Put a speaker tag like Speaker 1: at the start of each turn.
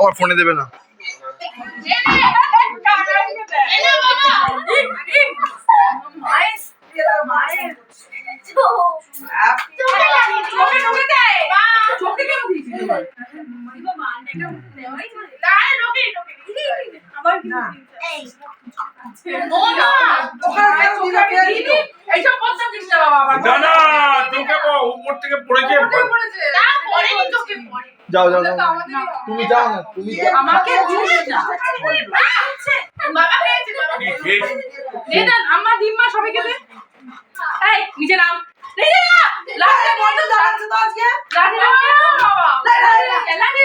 Speaker 1: আমার ফোনে দেবে না। যাও যাও যাও, তুমি যাও না, তুমি
Speaker 2: আমাকে আমার ডিম্মা সবাইকে দে। এই নিচে নাম লাঠি বন্ধ দাঁড়াচ্ছে তো আজকে লাঠি বাবা লাঠি